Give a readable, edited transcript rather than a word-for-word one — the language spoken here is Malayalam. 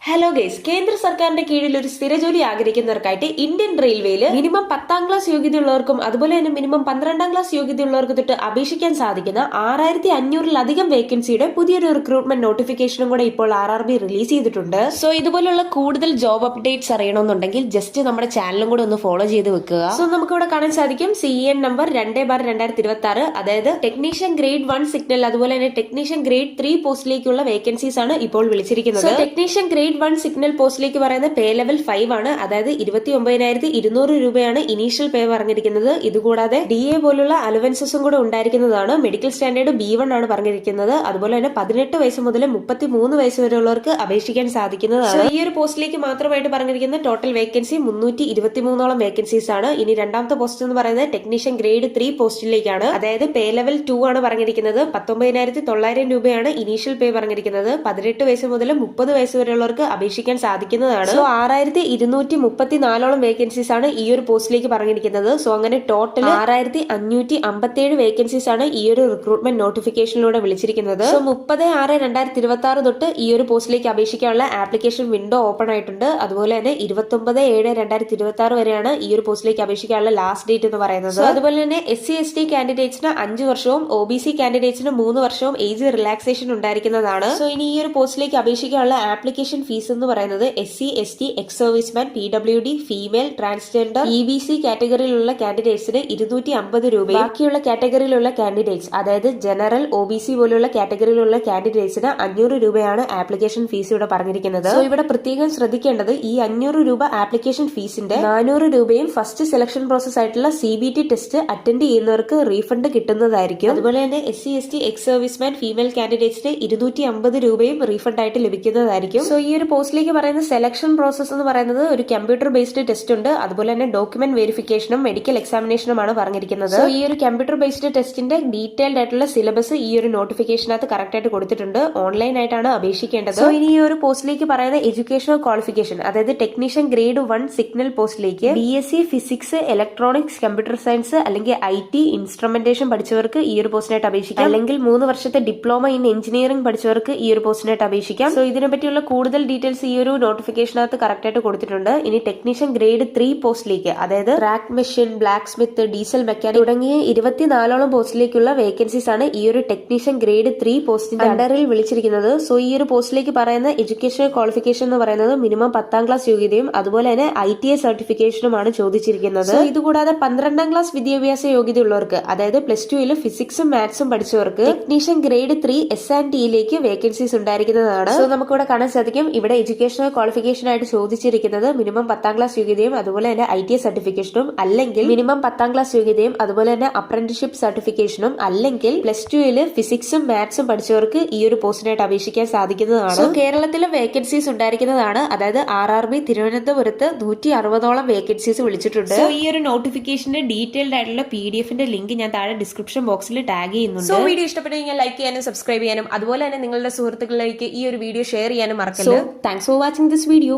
ഹലോ ഗൈസ്, കേന്ദ്ര സർക്കാരിന്റെ കീഴിൽ ഒരു സ്ഥിരജോലി ആഗ്രഹിക്കുന്നവർക്കായിട്ട് ഇന്ത്യൻ റെയിൽവേയിൽ മിനിമം 10ാം ക്ലാസ് യോഗ്യതയുള്ളവർക്കും അതുപോലെ തന്നെ മിനിമം 12ാം ക്ലാസ് യോഗ്യതയുള്ളവർക്ക് തൊട്ട് അപേക്ഷിക്കാൻ സാധിക്കുന്ന 6500-ലധികം വേക്കൻസിയുടെ പുതിയൊരു റിക്രൂട്ട്മെന്റ് നോട്ടിഫിക്കേഷനും കൂടെ ഇപ്പോൾ RRB റിലീസ് ചെയ്തിട്ടുണ്ട്. സോ ഇതുപോലുള്ള കൂടുതൽ ജോബ് അപ്ഡേറ്റ്സ് അറിയണമെന്നുണ്ടെങ്കിൽ ജസ്റ്റ് നമ്മുടെ ചാനലും കൂടെ ഒന്ന് ഫോളോ ചെയ്ത് വെക്കുക. സോ നമുക്ക് ഇവിടെ കാണാൻ സാധിക്കും CEN നമ്പർ 2/2026, അതായത് ടെക്നീഷ്യൻ ഗ്രേഡ് 1 സിഗ്നൽ അതുപോലെ തന്നെ ടെക്നീഷ്യൻ ഗ്രേഡ് 3 പോസ്റ്റിലേക്കുള്ള വേക്കൻസീസ് ആണ് ഇപ്പോൾ വിളിച്ചിരിക്കുന്നത്. ടെക്നീഷ്യൻ ഗ്രേഡ് 1 സിഗ്നൽ പോസ്റ്റിലേക്ക് പറയുന്ന പേ ലെവൽ 5 ആണ്, അതായത് 29,200 രൂപയാണ് ഇനീഷ്യൽ പേ പറഞ്ഞിരിക്കുന്നത്. ഇതുകൂടാതെ DA പോലുള്ള അലവൻസസും കൂടെ ഉണ്ടായിരിക്കുന്നതാണ്. മെഡിക്കൽ സ്റ്റാൻഡേർഡ് B1 ആണ് പറഞ്ഞിരിക്കുന്നത്. അതുപോലെ തന്നെ 18 വയസ്സ് മുതൽ 33 വയസ്സ് വരെയുള്ളവർക്ക് അപേക്ഷിക്കാൻ സാധിക്കുന്നതാണ്. ഈ ഒരു പോസ്റ്റിലേക്ക് മാത്രമായിട്ട് പറഞ്ഞിരിക്കുന്ന ടോട്ടൽ വേക്കൻസി 323ഓളം വേക്കൻസീസ് ആണ്. ഇനി രണ്ടാമത്തെ പോസ്റ്റ് എന്ന് പറയുന്നത് ടെക്നീഷ്യൻ ഗ്രേഡ് 3 പോസ്റ്റിലേക്കാണ്, അതായത് പേ ലെവൽ 2 ആണ് പറഞ്ഞിരിക്കുന്നത്. 19,900 രൂപയാണ് ഇനീഷ്യൽ പേ പറഞ്ഞിരിക്കുന്നത്. 18 വയസ്സ് മുതൽ 30 വയസ്സ് വരെയുള്ളവർക്ക് അപേക്ഷിക്കാൻ സാധിക്കുന്നതാണ്. സോ 6,234ഓളം വേക്കൻസീസ് ആണ് ഈ ഒരു പോസ്റ്റിലേക്ക് പറഞ്ഞിരിക്കുന്നത്. സോ അങ്ങനെ ടോട്ടൽ 6,557 വേക്കൻസീസ് ആണ് ഈ ഒരു റിക്രൂട്ട്മെന്റ് നോട്ടിഫിക്കേഷനിലൂടെ വിളിച്ചിരിക്കുന്നത്. സോ 30/6/2026 തൊട്ട് ഈ ഒരു പോസ്റ്റിലേക്ക് അപേക്ഷിക്കാനുള്ള ആപ്ലിക്കേഷൻ വിൻഡോ ഓപ്പൺ ആയിട്ടുണ്ട്. അതുപോലെ തന്നെ 29/7/2026 വരെയാണ് ഈ ഒരു പോസ്റ്റിലേക്ക് അപേക്ഷിക്കാനുള്ള ലാസ്റ്റ് ഡേറ്റ് എന്ന് പറയുന്നത്. അതുപോലെ തന്നെ SC/ST കാൻഡിഡേറ്റ്സിന് 5 വർഷവും OBC കാൻഡിഡേറ്റ്സിന് 3 വർഷവും ഏജ് റിലാക്സേഷൻ ഉണ്ടായിരിക്കുന്നതാണ്. സോ ഇനി ഈ ഒരു പോസ്റ്റിലേക്ക് അപേക്ഷിക്കാനുള്ള ആപ്ലിക്കേഷൻ ഫീസ് എന്ന് പറയുന്നത് SC/ST, ex serviceman, PWD, female, transgender, EBC കാറ്റഗറിയിലുള്ള കാൻഡിഡേറ്റ്സിന് 250 രൂപ, ബാക്കിയുള്ള കാറ്റഗറിയിലുള്ള കാൻഡിഡേറ്റ്സ് അതായത് ജനറൽ, OBC പോലുള്ള കാറ്റഗറിയിലുള്ള കാൻഡിഡേറ്റ്സിന് 500 രൂപയാണ് ആപ്ലിക്കേഷൻ ഫീസ് ഇവിടെ പറഞ്ഞിരിക്കുന്നത്. സോ ഇവിടെ പ്രത്യേകം ശ്രദ്ധിക്കേണ്ടത് ഈ 500 രൂപ ആപ്ലിക്കേഷൻ ഫീസിന്റെ 400 രൂപയും ഫസ്റ്റ് സെലക്ഷൻ പ്രോസസ് ആയിട്ടുള്ള CBT ടെസ്റ്റ് അറ്റൻഡ് ചെയ്യുന്നവർക്ക് റീഫണ്ട് കിട്ടുന്നതായിരിക്കും. അതുപോലെ തന്നെ SC/ST, എക്സ് സർവീസ്മാൻ, ഫീമെയിൽ കാൻഡിഡേറ്റ്സിന് 250 രൂപയും റീഫണ്ട് ആയിട്ട് ലഭിക്കുന്നതായിരിക്കും. സോ ഈ ഒരു പോസ്റ്റിലേക്ക് പറയുന്ന സെലക്ഷൻ പ്രോസസ് എന്ന് പറയുന്നത് ഒരു കമ്പ്യൂട്ടർ ബേസ്ഡ് ടെസ്റ്റ് ഉണ്ട്. അതുപോലെ തന്നെ ഡോക്യുമെന്റ് വെരിഫിക്കേഷനും മെഡിക്കൽ എക്സാമിനേഷനുമാണ് പറഞ്ഞിരിക്കുന്നത്. സോ ഈ ഒരു കമ്പ്യൂട്ടർ ബേസ്ഡ് ടെസ്റ്റിന്റെ ഡീറ്റെയിൽഡ് ആയിട്ടുള്ള സിലബസ് ഈ ഒരു നോട്ടിഫിക്കേഷനകത്ത് കറക്റ്റ് ആയിട്ട് കൊടുത്തിട്ടുണ്ട്. ഓൺലൈൻ ആയിട്ടാണ് അപേക്ഷിക്കേണ്ടത്. സോ ഇനി ഈ ഒരു പോസ്റ്റിലേക്ക് പറയുന്ന എഡ്യൂക്കേഷണൽ ക്വാളിഫിക്കേഷൻ, അതായത് ടെക്നീഷ്യൻ ഗ്രേഡ് 1 സിഗ്നൽ പോസ്റ്റിലേക്ക് BSc physics, electronics, computer science അല്ലെങ്കിൽ IT ഇൻസ്ട്രുമെന്റേഷൻ പഠിച്ചവർക്ക് ഈ ഒരു പോസ്റ്റിനായിട്ട് അപേക്ഷിക്കാം. അല്ലെങ്കിൽ 3 വർഷത്തെ ഡിപ്ലോമ ഇൻ എഞ്ചിനീയറിംഗ് പഠിച്ചവർക്ക് ഈ ഒരു പോസ്റ്റിനായിട്ട് അപേക്ഷിക്കാം. സോ ഇതിനെ പറ്റിയുള്ള കൂടുതൽ ഡീറ്റെയിൽസ് ഈ ഒരു നോട്ടിഫിക്കേഷനകത്ത് കറക്റ്റ് ആയിട്ട് കൊടുത്തിട്ടുണ്ട്. ഇനി ടെക്നീഷ്യൻ ഗ്രേഡ് 3 പോസ്റ്റിലേക്ക്, അതായത് track machine, black Smith, diesel mechanic തുടങ്ങിയ 24ഓളം പോസ്റ്റിലേക്കുള്ള വേക്കൻസീസ് ആണ് ഈ ഒരു ടെക്നീഷ്യൻ ഗ്രേഡ് 3 പോസ്റ്റിന്റെ അണ്ടറിൽ വിളിച്ചിരിക്കുന്നത്. സോ ഈ ഒരു പോസ്റ്റിലേക്ക് പറയുന്ന എഡ്യൂക്കേഷണൽ ക്വാളിഫിക്കേഷൻ എന്ന് പറയുന്നത് മിനിമം 10ാം ക്ലാസ് യോഗ്യതയും അതുപോലെ തന്നെ ITA സർട്ടിഫിക്കേഷനുമാണ് ചോദിച്ചിരിക്കുന്നത്. സോ ഇതുകൂടാതെ 12ാം ക്ലാസ് വിദ്യാഭ്യാസ യോഗ്യതയുള്ളവർക്ക്, അതായത് +2 ഫിസിക്സും മാത്സും പഠിച്ചവർക്ക് ടെക്നീഷ്യൻ ഗ്രേഡ് 3 S&Tയിലേക്ക് വേക്കൻസീസ് ഉണ്ടായിരിക്കുന്നതാണ്. സോ നമുക്കിവിടെ കാണാൻ സാധിക്കും, ഇവിടെ എഡ്യൂക്കേഷണൽ ക്വാളിഫിക്കേഷൻ ആയിട്ട് ചോദിച്ചിരിക്കുന്നത് മിനിമം 10ാം ക്ലാസ് യോഗ്യതയും അതുപോലെ തന്നെ ITA സർട്ടിഫിക്കേഷനും, അല്ലെങ്കിൽ മിനിമം 10ാം ക്ലാസ് യോഗ്യതയും അതുപോലെ തന്നെ അപ്രന്റീസ്ഷിപ്പ് സർട്ടിഫിക്കേഷനും, അല്ലെങ്കിൽ +2 ഫിസിക്സും മാത്സും പഠിച്ചവർക്ക് ഈ ഒരു പോസ്റ്റിനായിട്ട് അപേക്ഷിക്കാൻ സാധിക്കുന്നതാണ്. സോ കേരളത്തിലെ വേക്കൻസീസ് ഉണ്ടായിരിക്കുന്നതാണ്, അതായത് RRB തിരുവനന്തപുരത്ത് 160ഓളം വേക്കൻസീസ് വിളിച്ചിട്ടുണ്ട്. സോ ഈ ഒരു നോട്ടിഫിക്കേഷന്റെ ഡീറ്റെയിൽഡ് ആയിട്ടുള്ള PDF-ന്റെ ലിങ്ക് ഞാൻ താഴെ ഡിസ്ക്രിപ്ഷൻ ബോക്സിൽ ടാഗ് ചെയ്യുന്നുണ്ട്. സോ വീഡിയോ ഇഷ്ടപ്പെട്ടെങ്കിൽ ലൈക്ക് ചെയ്യാനും സബ്സ്ക്രൈബ് ചെയ്യാനും അതുപോലെ തന്നെ നിങ്ങളുടെ സുഹൃത്തുക്കളിലേക്ക് ഈ ഒരു വീഡിയോ ഷെയർ ചെയ്യാനും മറക്കരുത്. So thanks for watching this video.